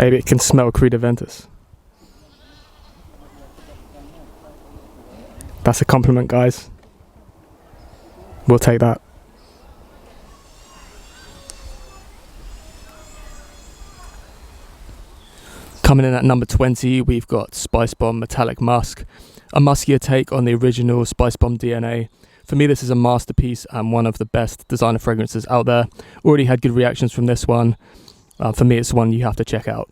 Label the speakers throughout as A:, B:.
A: Maybe it can smell Creed Aventus. That's a compliment, guys. We'll take that. Coming in at number 20, we've got Spicebomb Metallic Musk, a muskier take on the original Spicebomb DNA. For me, this is a masterpiece and one of the best designer fragrances out there. Already had good reactions from this one. For me, it's one you have to check out.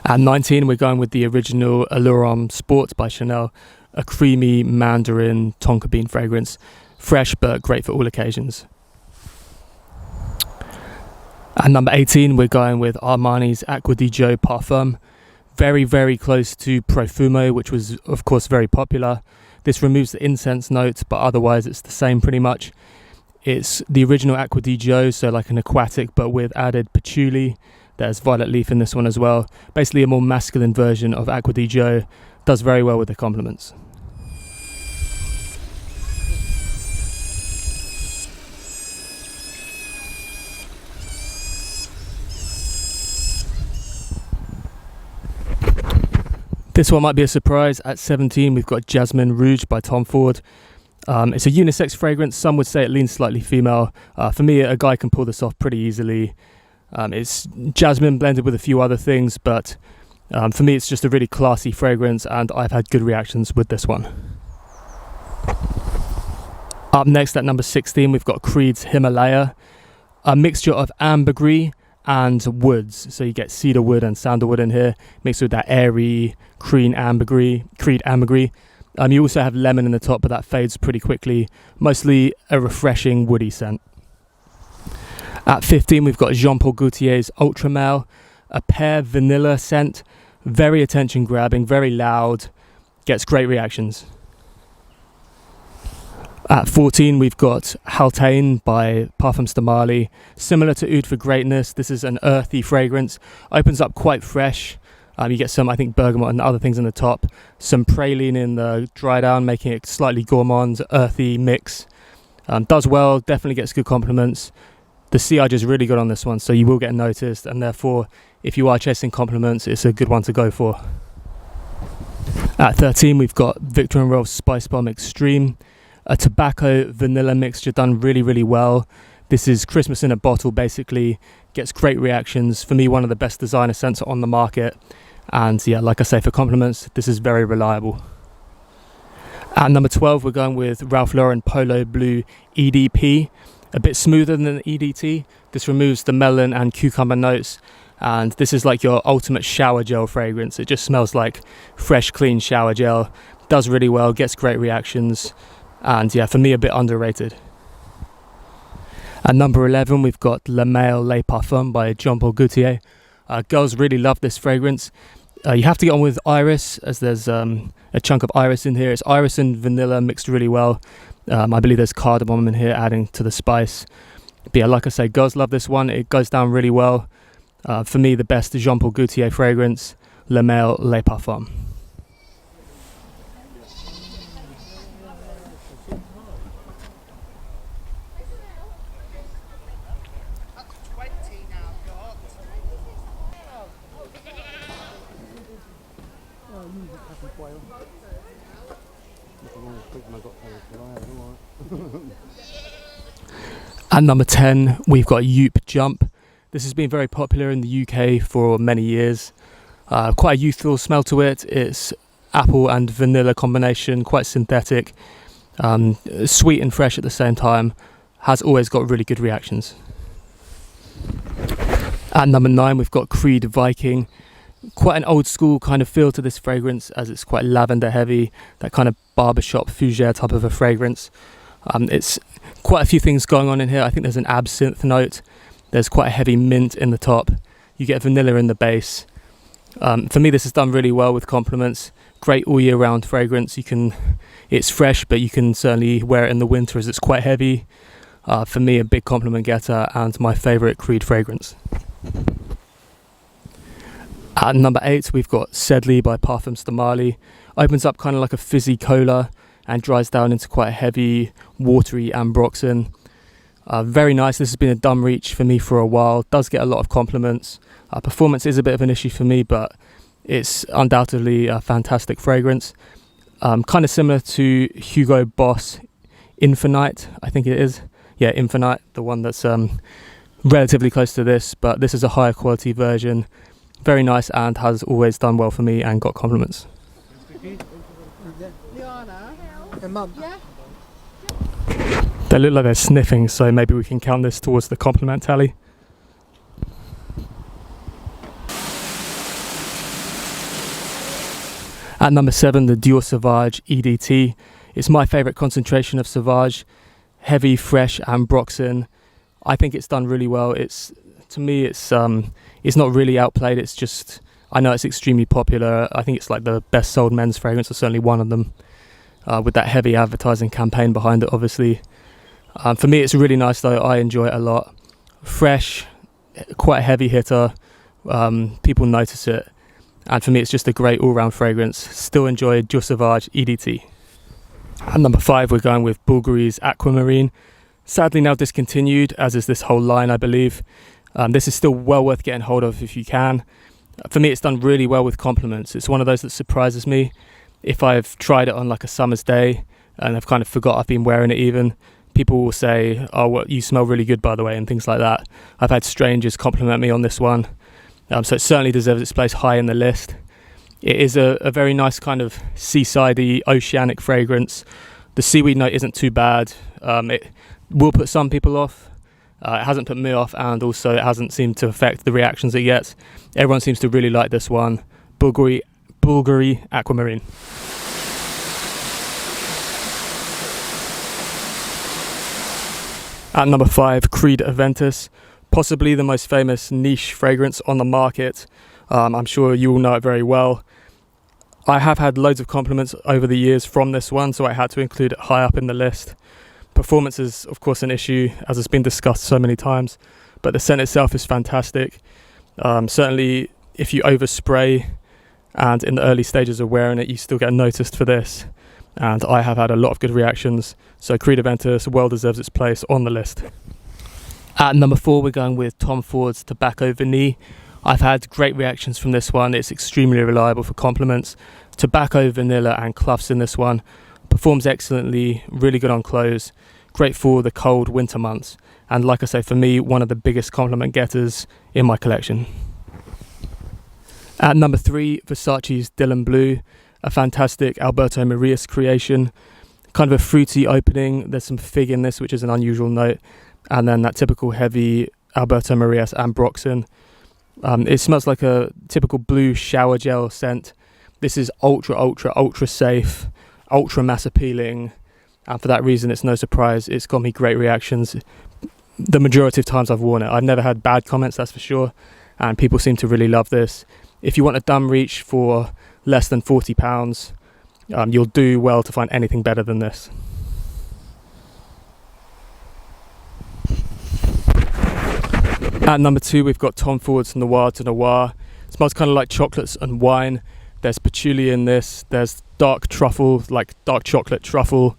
A: At 19, we're going with the original Allure Sport by Chanel, a creamy mandarin tonka bean fragrance. Fresh but great for all occasions. At number 18, we're going with Armani's Acqua di Gio Parfum. Very, very close to Profumo, which was, of course, very popular. This removes the incense notes, but otherwise it's the same pretty much. It's the original Acqua di Gio, so like an aquatic, but with added patchouli. There's violet leaf in this one as well. Basically a more masculine version of Acqua di Gio. Does very well with the compliments. This one might be a surprise. At 17, we've got Jasmin Rouge by Tom Ford. It's a unisex fragrance. Some would say it leans slightly female. For me, a guy can pull this off pretty easily. It's jasmine blended with a few other things, but for me, it's just a really classy fragrance, and I've had good reactions with this one. Up next, at number 16, we've got Creed's Himalaya, a mixture of ambergris and woods. So you get cedar wood and sandalwood in here, mixed with that airy Creed ambergris. You also have lemon in the top, but that fades pretty quickly. Mostly a refreshing woody scent. At 15, we've got Jean Paul Gaultier's Ultra Male, a pear vanilla scent, very attention grabbing, very loud, gets great reactions. At 14, we've got Haltane by Parfums. Similar to Oud for Greatness, this is an earthy fragrance. Opens up quite fresh. You get some, I think, bergamot and other things in the top. Some praline in the dry down, making it slightly gourmand, earthy mix. Does well, definitely gets good compliments. The sillage is really good on this one, so you will get noticed. And therefore, if you are chasing compliments, it's a good one to go for. At 13, we've got Viktor & Rolf's Spicebomb Extreme. A tobacco vanilla mixture done really, really well. This is Christmas in a bottle, basically. Gets great reactions. For me, one of the best designer scents on the market. And yeah, like I say, for compliments, this is very reliable. At number 12, we're going with Ralph Lauren Polo Blue EDP. A bit smoother than EDT. This removes the melon and cucumber notes. And this is like your ultimate shower gel fragrance. It just smells like fresh, clean shower gel. Does really well, gets great reactions. And yeah, for me, a bit underrated. At number 11, we've got Le Male Les Parfums by Jean Paul Gaultier. Girls really love this fragrance. You have to get on with iris, as there's a chunk of iris in here. It's iris and vanilla mixed really well. I believe there's cardamom in here, adding to the spice. But yeah, like I say, girls love this one. It goes down really well. For me, the best Jean Paul Gaultier fragrance, Le Male Les Parfums. At number 10, we've got Joop Jump. This has been very popular in the UK for many years. Quite a youthful smell to it. It's apple and vanilla combination, quite synthetic, sweet and fresh at the same time. Has always got really good reactions. At number 9, we've got Creed Viking. Quite an old school kind of feel to this fragrance, as it's quite lavender heavy, that kind of barbershop fougere type of a fragrance. It's quite a few things going on in here. I think there's an absinthe note. There's quite a heavy mint in the top. You get vanilla in the base. For me, this is done really well with compliments. Great all year round fragrance. It's fresh, but you can certainly wear it in the winter as it's quite heavy. For me, a big compliment getter and my favourite Creed fragrance. At number 8, we've got Sedley by Parfums. Opens up kind of like a fizzy cola and dries down into quite a heavy, watery ambroxan. Very nice. This has been a dumb reach for me for a while. Does get a lot of compliments. Performance is a bit of an issue for me, but it's undoubtedly a fantastic fragrance. Kind of similar to Hugo Boss Infinite, I think it is. Yeah, Infinite, the one that's relatively close to this, but this is a higher quality version. Very nice and has always done well for me and got compliments. They look like they're sniffing, so maybe we can count this towards the compliment tally. At number 7, the Dior Sauvage EDT. It's my favourite concentration of Sauvage. Heavy, fresh, and Broxin. I think it's done really well. To me, it's not really outplayed. It's just, I know it's extremely popular. I think it's like the best sold men's fragrance, or certainly one of them, with that heavy advertising campaign behind it, obviously. For me, it's really nice though. I enjoy it a lot. Fresh, quite a heavy hitter. People notice it. And for me, it's just a great all-round fragrance. Still enjoy Dior Sauvage EDT. At number 5, we're going with Bvlgari's Aquamarine. Sadly now discontinued, as is this whole line, I believe. This is still well worth getting hold of if you can. For me, it's done really well with compliments. It's one of those that surprises me. If I've tried it on like a summer's day and I've kind of forgot I've been wearing it even, people will say, oh, well, you smell really good, by the way, and things like that. I've had strangers compliment me on this one. So it certainly deserves its place high in the list. It is a very nice kind of seasidey, oceanic fragrance. The seaweed note isn't too bad. It will put some people off. It hasn't put me off, and also it hasn't seemed to affect the reactions it gets. Everyone seems to really like this one. Bvlgari Aquamarine. At number 5, Creed Aventus. Possibly the most famous niche fragrance on the market. I'm sure you all know it very well. I have had loads of compliments over the years from this one, so I had to include it high up in the list. Performance is, of course, an issue, as it's been discussed so many times, but the scent itself is fantastic. Certainly, if you overspray and in the early stages of wearing it, you still get noticed for this. And I have had a lot of good reactions, so Creed Aventus well deserves its place on the list. At number 4, we're going with Tom Ford's Tobacco Vanille. I've had great reactions from this one. It's extremely reliable for compliments. Tobacco, vanilla and cloves in this one. Performs excellently, really good on clothes. Great for the cold winter months. And like I say, for me, one of the biggest compliment getters in my collection. At number 3, Versace's Dylan Blue. A fantastic Alberto Marias creation. Kind of a fruity opening. There's some fig in this, which is an unusual note. And then that typical heavy Alberto Marias and Broxin. It smells like a typical blue shower gel scent. This is ultra safe, ultra mass appealing, and for that reason it's no surprise it's got me great reactions the majority of times I've worn it. I've never had bad comments, that's for sure, and people seem to really love this. If you want a dumb reach for less than £40, you'll do well to find anything better than this. At number 2, we've got Tom Ford's Noir de Noir. It smells kind of like chocolates and wine. There's patchouli in this. There's dark truffle, like dark chocolate truffle.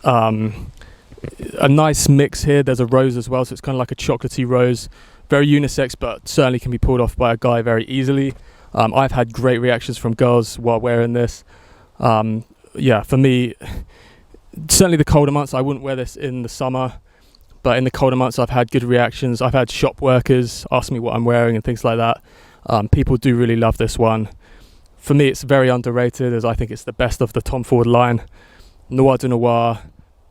A: A nice mix here. There's a rose as well, so it's kind of like a chocolatey rose. Very unisex, but certainly can be pulled off by a guy very easily. I've had great reactions from girls while wearing this. Yeah, for me, certainly the colder months, I wouldn't wear this in the summer. But in the colder months, I've had good reactions. I've had shop workers ask me what I'm wearing and things like that. People do really love this one. For me, it's very underrated, as I think it's the best of the Tom Ford line. Noir de Noir,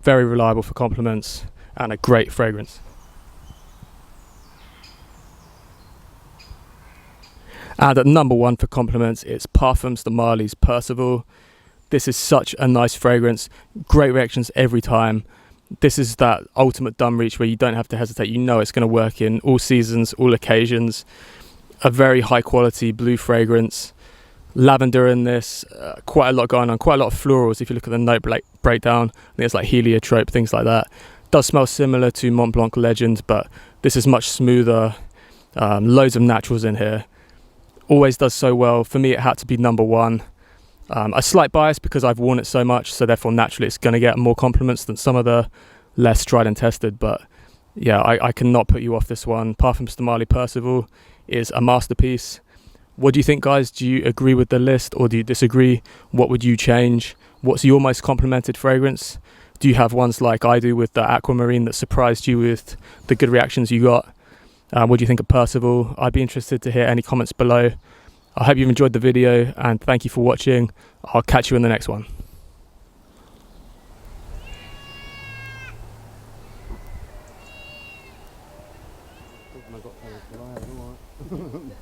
A: very reliable for compliments, and a great fragrance. And at number 1 for compliments, it's Parfums de Marly's Percival. This is such a nice fragrance. Great reactions every time. This is that ultimate dumb reach where you don't have to hesitate. You know it's going to work in all seasons, all occasions. A very high quality blue fragrance. Lavender in this. Quite a lot going on. Quite a lot of florals if you look at the note breakdown. I think it's like heliotrope, things like that. Does smell similar to Mont Blanc Legend, but this is much smoother. Loads of naturals in here. Always does so well. For me, it had to be number 1. A slight bias because I've worn it so much, so therefore naturally it's going to get more compliments than some of the less tried and tested, but Yeah, I cannot put you off this one. Parfums de Marly Percival is a masterpiece. What do you think, guys? Do you agree with the list or do you disagree? What would you change? What's your most complimented fragrance? Do you have ones like I do with the Aquamarine that surprised you with the good reactions you got? What do you think of Percival? I'd be interested to hear any comments below. I hope you've enjoyed the video and thank you for watching. I'll catch you in the next one. I got